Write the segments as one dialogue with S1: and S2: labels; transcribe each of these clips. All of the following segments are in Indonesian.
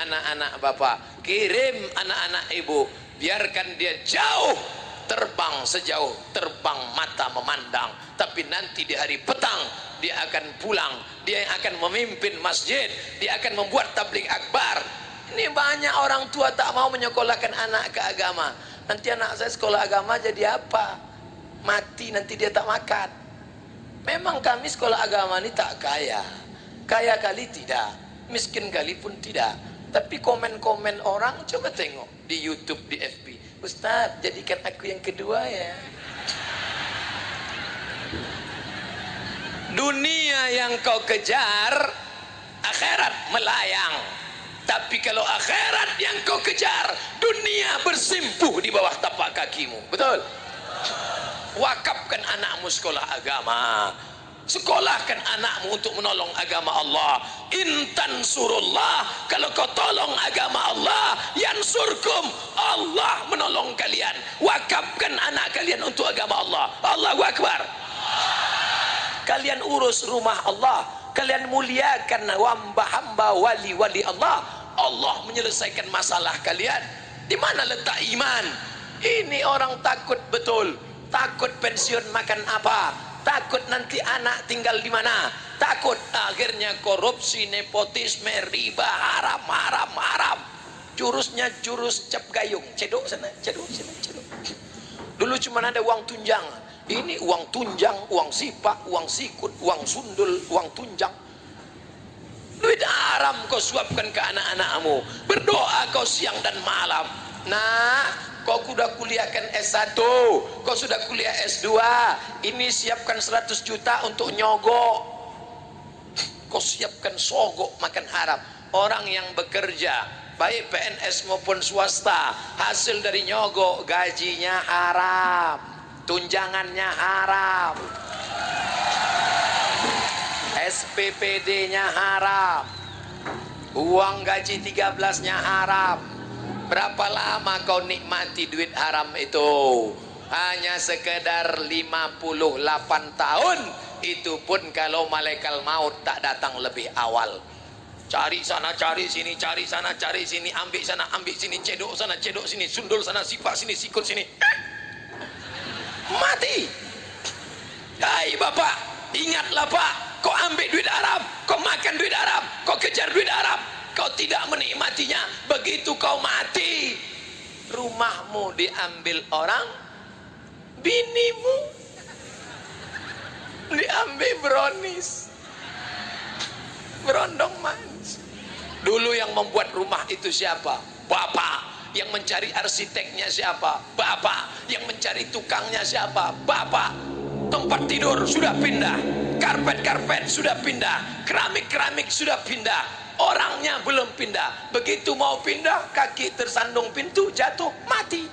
S1: anak-anak bapak, kirim anak-anak ibu, biarkan dia jauh terbang sejauh terbang mata memandang, tapi nanti di hari petang dia akan pulang, dia yang akan memimpin masjid, dia akan membuat tabligh akbar. Ini banyak orang tua tak mau menyekolahkan anak ke agama. Nanti anak saya sekolah agama jadi apa? Mati nanti dia tak makan. Memang kami sekolah agama ini tak kaya, kaya kali tidak, miskin kali pun tidak. Tapi komen-komen orang coba tengok di YouTube, di FB, Ustaz jadikan aku yang kedua ya. Dunia yang kau kejar, akhirat melayang. Tapi kalau akhirat yang kau kejar, dunia bersimpuh di bawah tapak kakimu. Betul? Wakafkan anakmu sekolah agama, sekolahkan anakmu untuk menolong agama Allah. Intan surullah, kalau kau tolong agama Allah, yansurkum, Allah menolong kalian. Wakafkan anak kalian untuk agama Allah. Allahu Akbar. Kalian urus rumah Allah, kalian muliakan hamba-hamba wali-wali Allah, Allah menyelesaikan masalah kalian. Di mana letak iman? Ini orang takut betul, takut pensiun makan apa, takut nanti anak tinggal di mana, takut akhirnya korupsi, nepotisme, riba, haram. Jurusnya jurus cap gayung, cedok sana, cedok sana, cedok. Dulu cuma ada uang tunjang, ini uang tunjang, uang sipak, uang sikut, uang sundul, uang tunjang. Duit haram kau suapkan ke anak-anakmu, berdoa kau siang dan malam. Nah, kau sudah kuliahkan S1, kau sudah kuliah S2, ini siapkan 100 juta untuk nyogok. Kau siapkan sogok makan haram. Orang yang bekerja, baik PNS maupun swasta, hasil dari nyogok gajinya haram, tunjangannya haram, SPPD-nya haram, uang gaji 13-nya haram. Berapa lama kau nikmati duit haram itu? Hanya sekedar 58 tahun. Itu pun kalau malaikat maut tak datang lebih awal. Cari sana, cari sini, cari sana, cari sini, ambil sana, ambil sini, cedok sana, cedok sini, sundul sana, sipak sini, sikut sini. Mati. Hai bapak, ingatlah pak, kau ambil duit haram, kau makan duit haram, kau kejar duit haram, kau tidak menikmatinya. Begitu kau mati, rumahmu diambil orang, binimu diambil brownies, berondong manis. Dulu yang membuat rumah itu siapa? Bapak. Yang mencari arsiteknya siapa? Bapak. Yang mencari tukangnya siapa? Bapak. Tempat tidur sudah pindah, karpet-karpet sudah pindah, keramik-keramik sudah pindah, orangnya belum pindah. Begitu mau pindah, kaki tersandung pintu, jatuh, mati.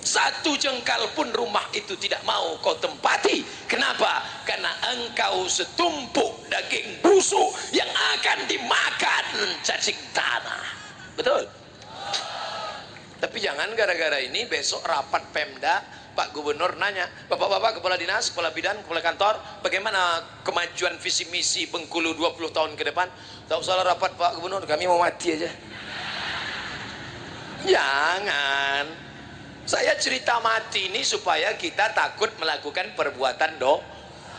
S1: Satu jengkal pun rumah itu tidak mau kau tempati. Kenapa? Karena engkau setumpuk daging busuk yang akan dimakan cacing tanah. Betul? Tapi jangan gara-gara ini besok rapat Pemda, Pak Gubernur nanya, Bapak-bapak kepala dinas, kepala bidan, kepala kantor, bagaimana kemajuan visi misi Bengkulu 20 tahun ke depan? Tak usah rapat Pak Gubernur, kami mau mati aja. Jangan. Saya cerita mati ini supaya kita takut melakukan perbuatan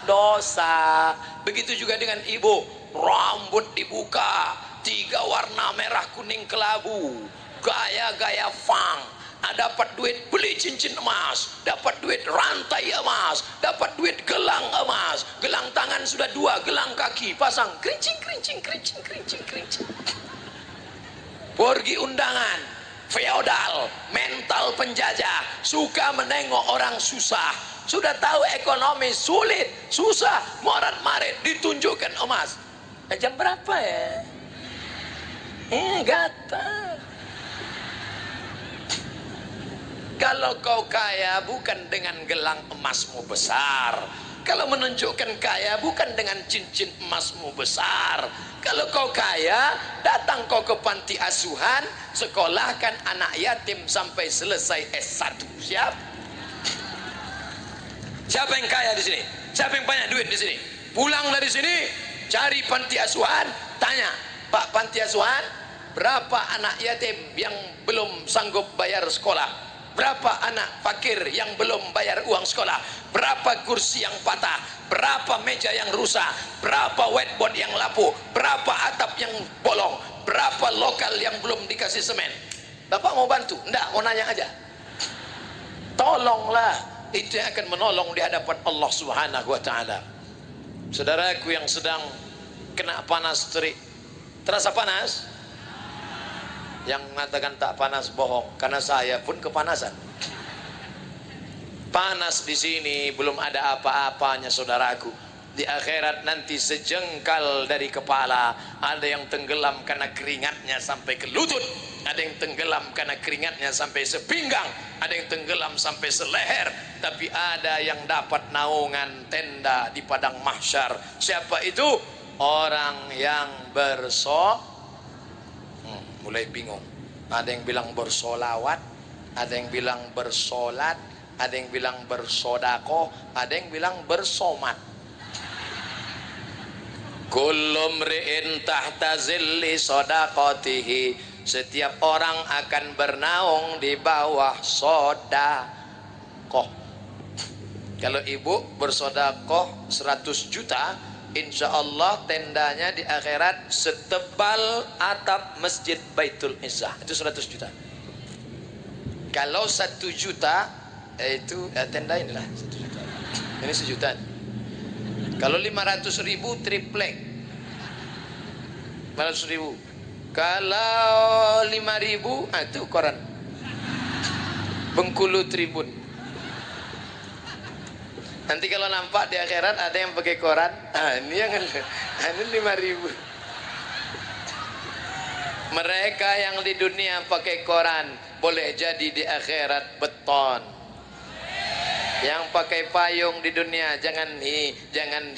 S1: dosa. Begitu juga dengan ibu, rambut dibuka, 3 warna merah kuning kelabu, gaya-gaya fang, dapat duit beli cincin emas, dapat duit rantai emas, dapat duit gelang emas, gelang tangan sudah 2, gelang kaki pasang, kerincing. Pergi undangan, feodal, mental penjajah, suka menengok orang susah, sudah tahu ekonomi sulit, susah, morat-marit, ditunjukkan emas. Jam berapa ya? Gatal. Kalau kau kaya bukan dengan gelang emasmu besar, kalau menunjukkan kaya bukan dengan cincin emasmu besar. Kalau kau kaya, datang kau ke panti asuhan, sekolahkan anak yatim sampai selesai S1. Siap? Siapa yang kaya di sini? Siapa yang banyak duit di sini? Pulang dari sini, cari panti asuhan, tanya, Pak panti asuhan, berapa anak yatim yang belum sanggup bayar sekolah? Berapa anak fakir yang belum bayar uang sekolah? Berapa kursi yang patah? Berapa meja yang rusak? Berapa whiteboard yang lapuk? Berapa atap yang bolong? Berapa lokal yang belum dikasih semen? Bapak mau bantu? Enggak, mau nanya aja. Tolonglah, itu yang akan menolong di hadapan Allah Subhanahu wa taala. Saudaraku yang sedang kena panas terik, terasa panas? Yang mengatakan tak panas bohong, karena saya pun kepanasan. Panas di sini belum ada apa-apanya saudaraku. Di akhirat nanti sejengkal dari kepala, ada yang tenggelam karena keringatnya sampai ke lutut, ada yang tenggelam karena keringatnya sampai sepinggang, ada yang tenggelam sampai seleher, tapi ada yang dapat naungan tenda di padang mahsyar. Siapa itu? Orang yang mulai bingung. Ada yang bilang bersolawat, ada yang bilang bersolat, ada yang bilang bersodakoh, ada yang bilang bersomat. Kullu mri'in tahta zilli sodakotihi. Setiap orang akan bernaung di bawah sodakoh. Kalau ibu bersodakoh 100 juta, insya Allah tendanya di akhirat setebal atap masjid Baitul Izzah. Itu 100 juta. Kalau 1 juta itu tenda inilah 1 juta. Ini 1 juta. Kalau 500 ribu triplek 500 ribu. Kalau 5 ribu itu koran Bengkulu Tribun. Nanti kalau nampak di akhirat ada yang pakai koran, ini yang ini 5.000. Mereka yang di dunia pakai koran, boleh jadi di akhirat beton. Yang pakai payung di dunia, jangan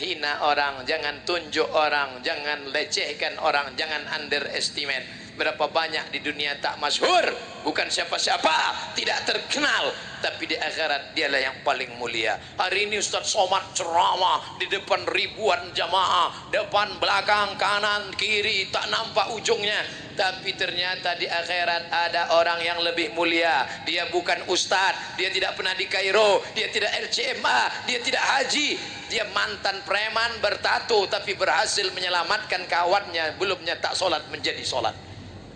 S1: hina orang, jangan tunjuk orang, jangan lecehkan orang, jangan underestimate. Berapa banyak di dunia tak masyhur, bukan siapa-siapa, tidak terkenal, tapi di akhirat dialah yang paling mulia. Hari ini Ustaz Somad ceramah di depan ribuan jamaah, depan, belakang, kanan, kiri, tak nampak ujungnya. Tapi ternyata di akhirat ada orang yang lebih mulia. Dia bukan ustadz, dia tidak pernah di Kairo, dia tidak LCMA, dia tidak haji, dia mantan preman bertato, tapi berhasil menyelamatkan kawannya belum nyetak solat menjadi solat.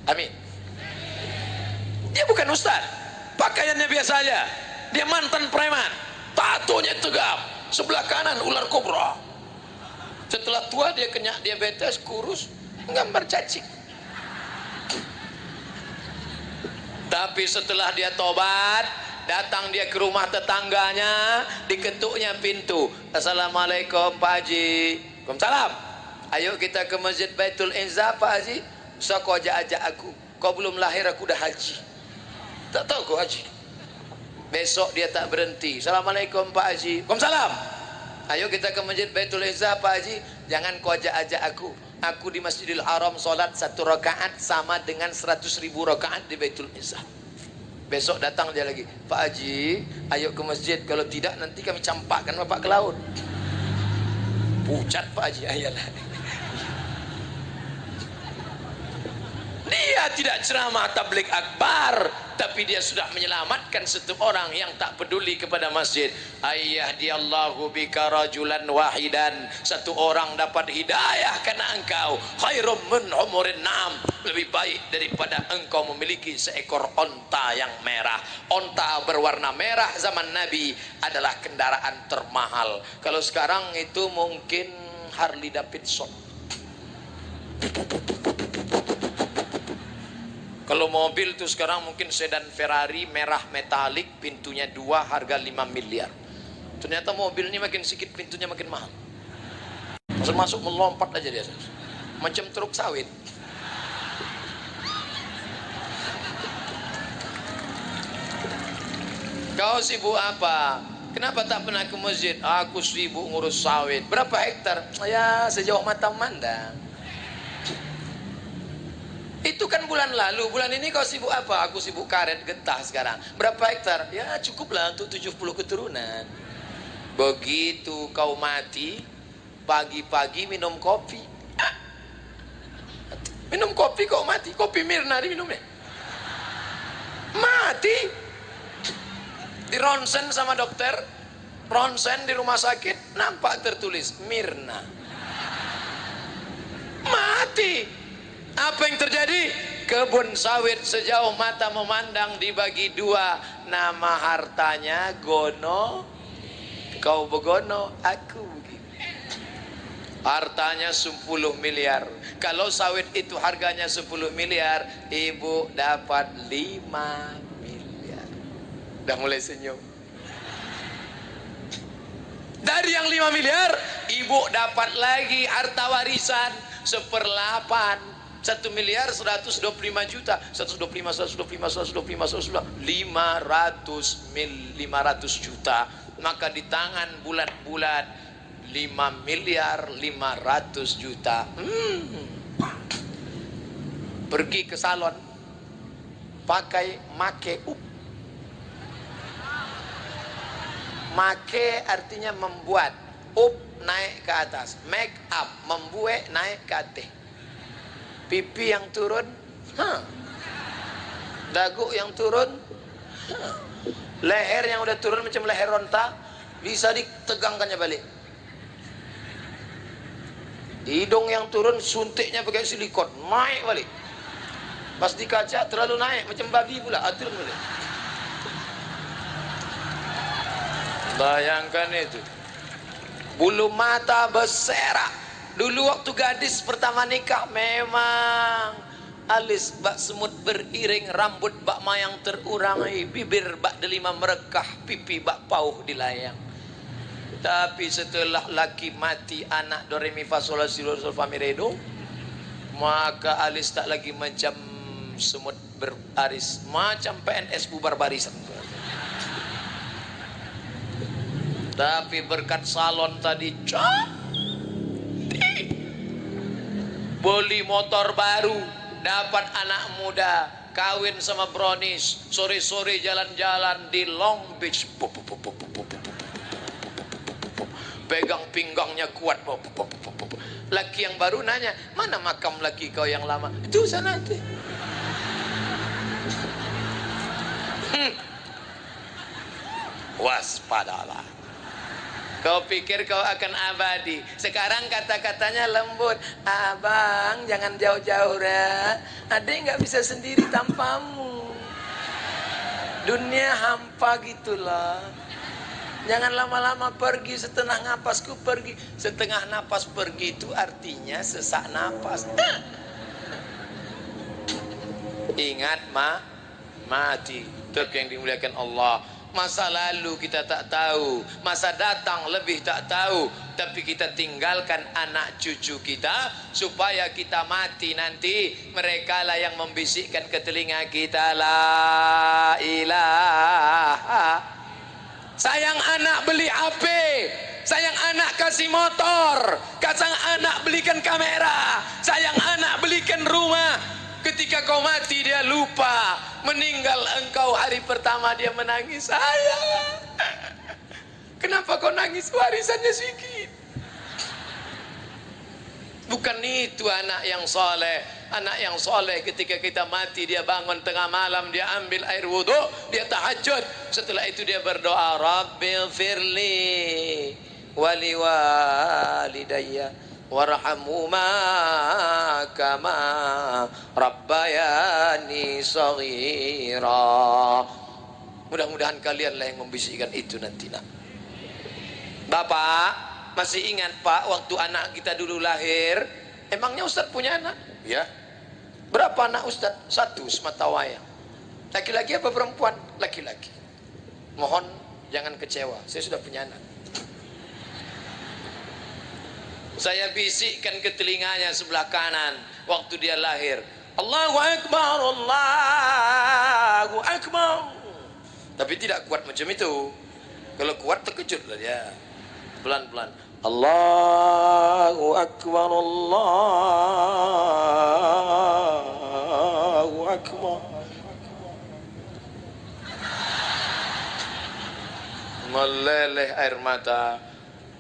S1: Amin. Dia bukan ustadz, pakaiannya biasa aja. Dia mantan preman, tatonya tegap, sebelah kanan ular kobra. Setelah tua dia kena diabetes, kurus, gambar cacing. Tapi setelah dia tobat, datang dia ke rumah tetangganya, diketuknya pintu. Assalamualaikum Pak Haji. Waalaikumsalam. Ayo kita ke Masjid Baitul Izzah Pak Haji. So kau ajak aku. Kau belum lahir aku dah haji. Tak tahu kau haji. Besok dia tak berhenti. Assalamualaikum Pak Haji. Waalaikumsalam. Ayo kita ke Masjid Baitul Izzah Pak Haji. Jangan kau ajak aku. Aku di Masjidil Haram solat 1 rakaat sama dengan 100.000 rakaat di Baitul Izzah. Besok datang dia lagi, Pak Haji, ayo ke masjid, kalau tidak nanti kami campakkan bapak ke laut. Pucat Pak Haji, ayalah. Dia tidak ceramah tabligh akbar, tapi dia sudah menyelamatkan setiap orang yang tak peduli kepada masjid. Ayyadiyallahu bika rajulan wahidan. Satu orang dapat hidayah karena engkau. Khairum min umurin na'am. Lebih baik daripada engkau memiliki seekor onta yang merah. Onta berwarna merah zaman Nabi adalah kendaraan termahal. Kalau sekarang itu mungkin Harley Davidson. Kalau mobil tuh sekarang mungkin sedan Ferrari merah metalik, pintunya 2, harga 5 miliar. Ternyata mobil ini makin sedikit pintunya makin mahal. Masuk melompat aja dia, macam truk sawit. Kau sibuk apa? Kenapa tak pernah ke masjid? Aku sibuk ngurus sawit. Berapa hektar? Ya sejauh mata memandang. Itu kan bulan lalu, bulan ini kau sibuk apa? Aku sibuk karet getah sekarang. Berapa hektar? Ya cukuplah untuk 70 keturunan. Begitu kau mati, pagi-pagi minum kopi. Minum kopi kok mati. Kopi Mirna diminumnya. Mati. Di ronsen sama dokter, ronsen di rumah sakit, nampak tertulis Mirna. Mati. Apa yang terjadi? Kebun sawit sejauh mata memandang dibagi dua. Nama hartanya Gono. Kau begono, aku begini. Hartanya 10 miliar. Kalau sawit itu harganya 10 miliar, ibu dapat 5 miliar. Udah mulai senyum. Dari yang 5 miliar, ibu dapat lagi harta warisan 1/8. 1 miliar 125 juta, 125 500 juta. Maka di tangan bulat-bulat 5 miliar 500 juta. Pergi ke salon, pakai make up. Make artinya membuat, up naik ke atas, make up membuat naik ke atas. Pipi yang turun, dagu yang turun, leher yang udah turun macam leher ronta, bisa ditegangkannya balik. Hidung yang turun, suntiknya pakai silikon, naik balik. Pas di kaca terlalu naik, macam babi pula, turun balik. Bayangkan itu. Bulu mata berserak. Dulu waktu gadis pertama nikah memang alis bak semut beriring, rambut bak mayang terurangi, bibir bak delima merekah, pipi bak pauh dilayang. Tapi setelah laki mati, anak do re mi fa sol la si do sol fa mi re do, maka alis tak lagi macam semut beraris, macam PNS bubar barisan. Tapi berkat salon tadi beli motor baru, dapat anak muda, kawin sama brownies, sore-sore jalan-jalan di Long Beach, pegang pinggangnya kuat. Laki yang baru nanya, mana makam laki kau yang lama? Itu sana tuh. Waspadalah. Kau pikir kau akan abadi. Sekarang kata-katanya lembut. Abang jangan jauh-jauh ya. Adek nggak bisa sendiri tanpamu. Dunia hampa gitulah. Jangan lama-lama pergi, setengah napasku pergi. Setengah napas pergi itu artinya sesak napas. Ingat mati. Itu yang dimuliakan Allah. Masa lalu kita tak tahu, masa datang lebih tak tahu, tapi kita tinggalkan anak cucu kita supaya kita mati nanti mereka lah yang membisikkan ke telinga kita, la ilaha. Sayang anak beli HP, sayang anak kasih motor, sayang anak belikan kamera, sayang anak belikan rumah. Ketika kau mati dia lupa. Meninggal engkau hari pertama dia menangis. Sayang, kenapa kau nangis? Warisannya sedikit. Bukan itu anak yang soleh. Anak yang soleh ketika kita mati dia bangun tengah malam, dia ambil air wudhu, dia tahajud. Setelah itu dia berdoa, Rabbil firli wali walidayya warhamhuma kama rabbayani shaghira. Mudah-mudahan kalian lah yang membisikkan itu nanti nak. Bapak masih ingat Pak waktu anak kita dulu lahir? Emangnya Ustaz punya anak? Ya. Berapa anak Ustaz? 1 semata wayang. Laki-laki apa perempuan? Laki-laki. Mohon jangan kecewa, saya sudah punya anak. Saya bisikkan ke telinganya sebelah kanan waktu dia lahir, Allahu Akbar, Allahu Akbar. Tapi tidak kuat macam itu. Kalau kuat terkejutlah dia. Pelan-pelan, Allahu Akbar, Allahu Akbar. Meleleh air mata.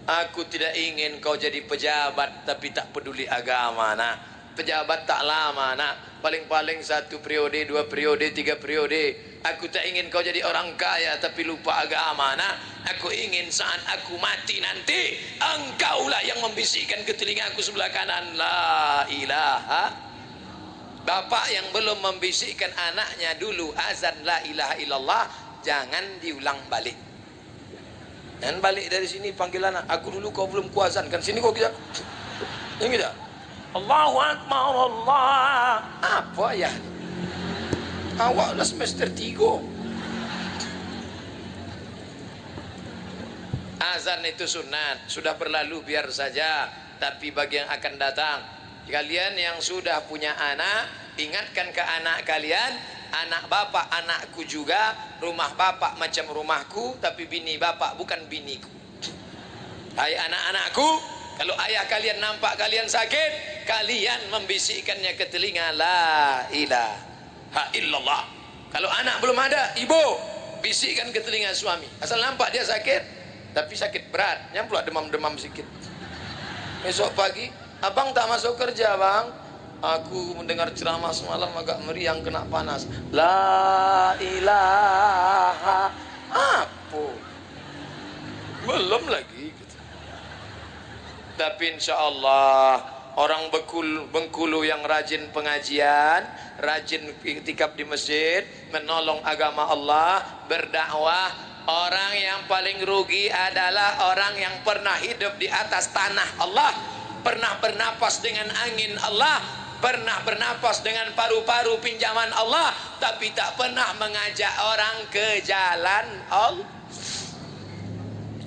S1: Aku tidak ingin kau jadi pejabat tapi tak peduli agama. Nah, pejabat tak lama nak, paling-paling 1 periode, 2 periode, 3 periode. Aku tak ingin kau jadi orang kaya tapi lupa agama nak. Aku ingin saat aku mati nanti, engkaulah yang membisikkan ke telingaku sebelah kanan, la ilaha. Bapak yang belum membisikkan anaknya dulu azan la ilaha illallah, jangan diulang balik. Dan balik dari sini panggil anak, aku dulu kau belum kuazan kan, sini kau kita ini tidak Allahu Akbar Allah. Apa ya? Awak dah semester 3. Azan itu sunat, sudah berlalu biar saja. Tapi bagi yang akan datang, kalian yang sudah punya anak, ingatkan ke anak kalian, anak bapak anakku juga, rumah bapak macam rumahku, tapi bini bapak bukan biniku. Hai anak-anakku, kalau ayah kalian nampak kalian sakit, kalian membisikkannya ke telinga, la ilaha illallah. Kalau anak belum ada, ibu bisikkan ke telinga suami. Asal nampak dia sakit, tapi sakit berat, yang pula demam-demam sikit. Besok pagi, abang tak masuk kerja bang, aku mendengar ceramah semalam agak meriang kena panas. La ilaha apa? Belum lagi gitu. Tapi insya Allah orang Bengkulu yang rajin pengajian, rajin iktikaf di masjid, menolong agama Allah, berdakwah, orang yang paling rugi adalah orang yang pernah hidup di atas tanah Allah, pernah bernapas dengan angin Allah, pernah bernapas dengan paru-paru pinjaman Allah, tapi tak pernah mengajak orang ke jalan Allah.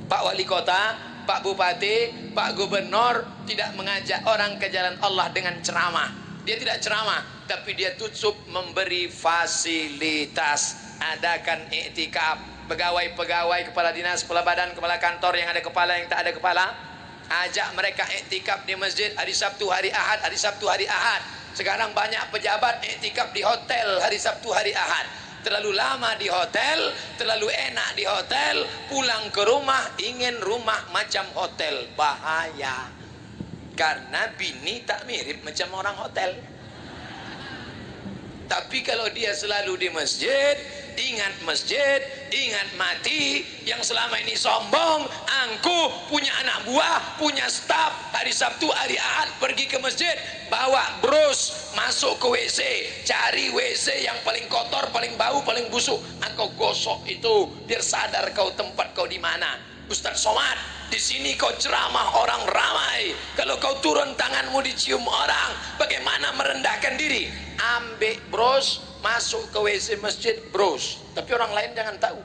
S1: Pak Wali Kota, Pak Bupati, Pak Gubernur tidak mengajak orang ke jalan Allah dengan ceramah. Dia tidak ceramah, tapi dia tutup memberi fasilitas. Adakan iktikaf, pegawai-pegawai, kepala dinas, kepala badan, kepala kantor yang ada kepala, yang tak ada kepala, ajak mereka iktikaf di masjid hari Sabtu, hari Ahad, hari Sabtu, hari Ahad. Sekarang banyak pejabat iktikaf di hotel hari Sabtu, hari Ahad. Terlalu lama di hotel, terlalu enak di hotel, pulang ke rumah ingin rumah macam hotel. Bahaya, karena bini tak mirip macam orang hotel. Tapi kalau dia selalu di masjid, ingat masjid, ingat mati. Yang selama ini sombong, angkuh, punya anak buah, punya staf, hari Sabtu, hari Ahad pergi ke masjid, bawa brus, masuk ke WC, cari WC yang paling kotor, paling bau, paling busuk, engkau gosok itu biar sadar kau tempat kau di mana. Ustaz Somad, di sini kau ceramah orang ramai, kalau kau turun tanganmu dicium orang, bagaimana merendahkan diri? Ambil bros, masuk ke WC masjid bros, tapi orang lain jangan tahu.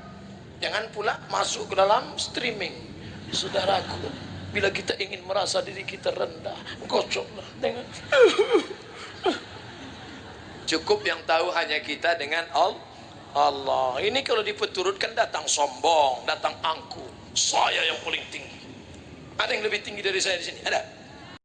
S1: Jangan pula masuk ke dalam streaming. Saudaraku, bila kita ingin merasa diri kita rendah, gocoklah dengan cukup yang tahu hanya kita dengan Allah. Ini kalau dipeturutkan datang sombong, datang angkuh. Saya yang paling tinggi. Ada yang lebih tinggi dari saya di sini? Ada?